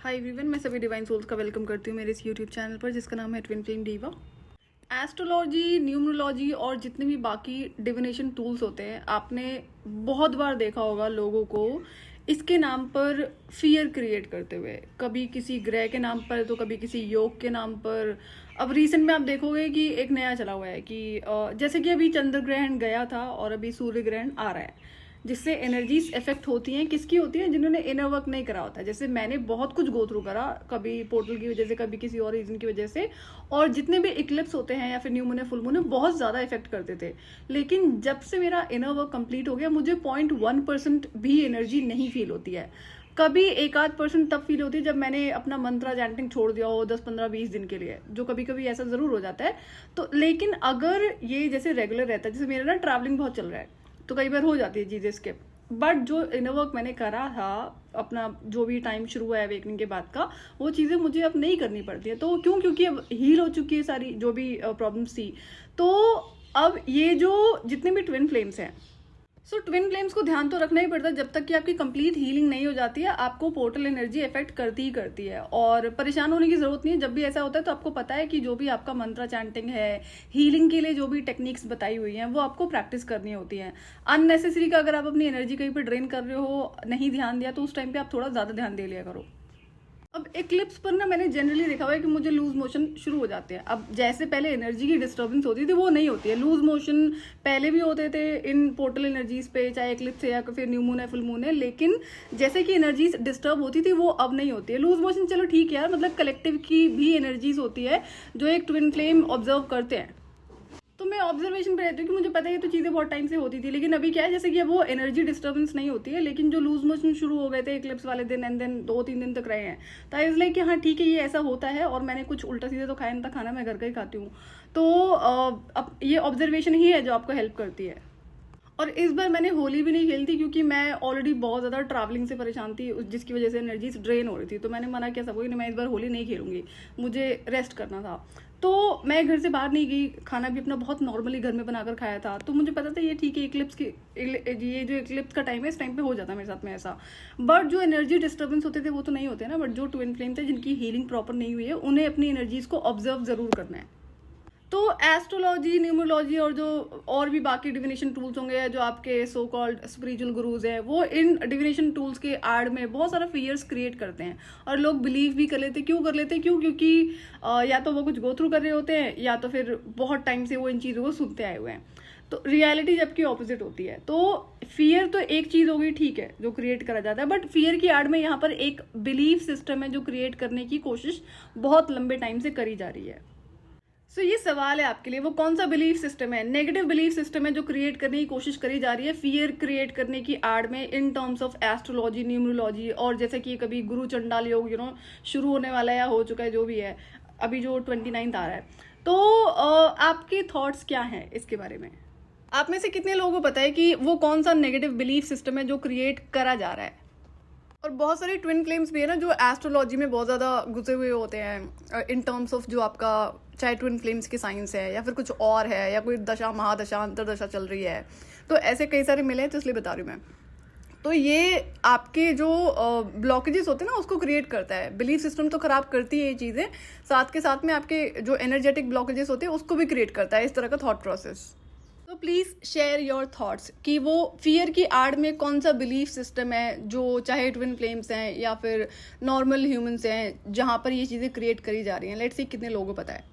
Hi everyone, मैं सभी divine souls का वेलकम करती हूँ मेरे इस यूट्यूब चैनल पर जिसका नाम है twin flame diva. Astrology, numerology और जितने भी बाकी डिविनेशन टूल्स होते हैं, आपने बहुत बार देखा होगा लोगों को इसके नाम पर फियर क्रिएट करते हुए, कभी किसी ग्रह के नाम पर तो कभी किसी योग के नाम पर। अब रिसेंट में आप देखोगे कि एक नया चला हुआ है कि जैसे कि अभी चंद्र ग्रहण गया था और अभी सूर्य ग्रहण आ रहा है, जिससे एनर्जीज इफेक्ट होती हैं। किसकी होती हैं? जिन्होंने इनर वर्क नहीं करा होता। जैसे मैंने बहुत कुछ गो थ्रू करा, कभी पोर्टल की वजह से, कभी किसी और रीजन की वजह से, और जितने भी इक्लिप्स होते हैं या फिर न्यू मून फुल मून बहुत ज्यादा इफेक्ट करते थे। लेकिन जब से मेरा इनर वर्क कंप्लीट हो गया, मुझे 0.1% भी एनर्जी नहीं फील होती है। कभी 1-8% तब फील होती है जब मैंने अपना मंत्रा चैंटिंग छोड़ दिया हो 10-15-20 दिन के लिए, जो कभी कभी ऐसा जरूर हो जाता है। तो लेकिन अगर ये जैसे रेगुलर रहता है, जैसे मेरा ना ट्रैवलिंग बहुत चल रहा है तो कई बार हो जाती है चीजें स्किप। बट जो इनर वर्क मैंने करा था, अपना जो भी टाइम शुरू हुआ है अवेकनिंग के बाद का, वो चीजें मुझे अब नहीं करनी पड़ती है। तो क्यों? क्योंकि अब हील हो चुकी है सारी जो भी प्रॉब्लम्स थी। तो अब ये जो जितने भी ट्विन फ्लेम्स हैं, ट्विन फ्लेम्स को ध्यान तो रखना ही पड़ता है। जब तक कि आपकी कंप्लीट हीलिंग नहीं हो जाती है, आपको पोर्टल एनर्जी इफेक्ट करती ही करती है, और परेशान होने की जरूरत नहीं है। जब भी ऐसा होता है तो आपको पता है कि जो भी आपका मंत्रा चैंटिंग है, हीलिंग के लिए जो भी टेक्निक्स बताई हुई हैं, वो आपको प्रैक्टिस करनी होती है। अननेसेसरी का अगर आप अपनी एनर्जी कहीं पर ड्रेन कर रहे हो, नहीं ध्यान दिया, तो उस टाइम पे आप थोड़ा ज्यादा ध्यान दे लिया करो। अब एक्लिप्स पर ना मैंने जनरली देखा हुआ है कि मुझे लूज मोशन शुरू हो जाते हैं। अब जैसे पहले एनर्जी की डिस्टर्बेंस होती थी, वो नहीं होती है। लूज मोशन पहले भी होते थे इन पोर्टल एनर्जीज पे, चाहे एक्लिप्स है या फिर न्यू मून है, फुल मून है। लेकिन जैसे कि एनर्जीज डिस्टर्ब होती थी, वो अब नहीं होती है। लूज मोशन चलो ठीक है यार, मतलब कलेक्टिव की भी एनर्जीज होती है जो एक ट्विन फ्लेम ऑब्जर्व करते हैं। तो मैं ऑब्जर्वेशन पे रहती हूँ कि मुझे पता है ये तो चीज़ें बहुत टाइम से होती थी। लेकिन अभी क्या है, जैसे कि अब वो एनर्जी डिस्टर्बेंस नहीं होती है, लेकिन जो लूज मोशन शुरू हो गए थे इक्लिप्स वाले दिन, एंड देन 2-3 दिन तक रहे हैं, तो आई वाज लाइक कि हाँ ठीक है, ये ऐसा होता है। और मैंने कुछ उल्टा सीधे तो खाया नहीं था, खाना मैं घर का ही खाती हूँ। तो अब ये ऑब्जर्वेशन ही है जो आपको हेल्प करती है। और इस बार मैंने होली भी नहीं खेली थी, क्योंकि मैं ऑलरेडी बहुत ज़्यादा ट्रैवलिंग से परेशान थी, जिसकी वजह से एनर्जी ड्रेन हो रही थी। तो मैंने मना किया सबको कि मैं इस बार होली नहीं खेलूंगी, मुझे रेस्ट करना था। तो मैं घर से बाहर नहीं गई, खाना भी अपना बहुत नॉर्मली घर में बनाकर खाया था। तो मुझे पता था ये ठीक है, ये जो इक्लिप्स का टाइम है, इस टाइम पे हो जाता है मेरे साथ में ऐसा। बट जो एनर्जी डिस्टर्बेंस होते थे वो तो नहीं होते ना। बट जो ट्विन फ्लेम थे, जिनकी हीलिंग प्रॉपर नहीं हुई है, उन्हें अपनी एनर्जीज को ऑब्जर्व जरूर करना है। तो एस्ट्रोलॉजी, न्यूमरोलॉजी और जो और भी बाकी डिविनेशन टूल्स होंगे, जो आपके सो कॉल्ड स्पिरिचुअल गुरुज हैं, वो इन डिविनेशन टूल्स के आड़ में बहुत सारा फियर्स क्रिएट करते हैं। और लोग बिलीव भी कर लेते हैं। क्यों कर लेते हैं? क्योंकि या तो वो कुछ गो थ्रू कर रहे होते हैं, या तो फिर बहुत टाइम से वो इन चीज़ों को सुनते आए हुए हैं। तो रियलिटी जबकि ऑपोजिट होती है। तो फियर तो एक चीज़ होगी, ठीक है, जो क्रिएट करा जाता है। बट फियर की आड़ में यहाँ पर एक बिलीफ सिस्टम है जो क्रिएट करने की कोशिश बहुत लंबे टाइम से करी जा रही है। सो ये सवाल है आपके लिए, वो कौन सा बिलीफ सिस्टम है, नेगेटिव बिलीफ सिस्टम है, जो क्रिएट करने की कोशिश करी जा रही है फियर क्रिएट करने की आड़ में, in terms of astrology, numerology. और जैसे कि कभी गुरु चंडाल योग शुरू होने वाला है या हो चुका है, जो भी है, अभी जो 29 आ रहा है। तो आपके थॉट्स क्या हैं इसके बारे में? आप में से कितने लोगों को पता है कि वो कौन सा नेगेटिव बिलीफ सिस्टम है जो क्रिएट करा जा रहा है? और बहुत सारे ट्विन फ्लेम्स भी है ना, जो एस्ट्रोलॉजी में बहुत ज़्यादा घुसे हुए होते हैं, इन टर्म्स ऑफ जो आपका चाहे ट्विन फ्लेम्स की साइंस है, या फिर कुछ और है, या कोई दशा, महादशा, अंतरदशा चल रही है। तो ऐसे कई सारे मिले हैं, तो इसलिए बता रही हूँ मैं। तो ये आपके जो ब्लॉकेजेस होते हैं ना, उसको क्रिएट करता है। बिलीफ सिस्टम तो खराब करती है ये चीज़ें, साथ के साथ में आपके जो एनर्जेटिक ब्लॉकेजेस होते हैं उसको भी क्रिएट करता है, इस तरह का थॉट प्रोसेस। तो प्लीज़ शेयर योर थॉट्स कि वो फियर की आड़ में कौन सा बिलीफ सिस्टम है, जो चाहे ट्विन फ्लेम्स हैं या फिर नॉर्मल ह्यूमंस हैं, जहाँ पर ये चीज़ें क्रिएट करी जा रही हैं। लेट्स सी कितने लोगों को पता है।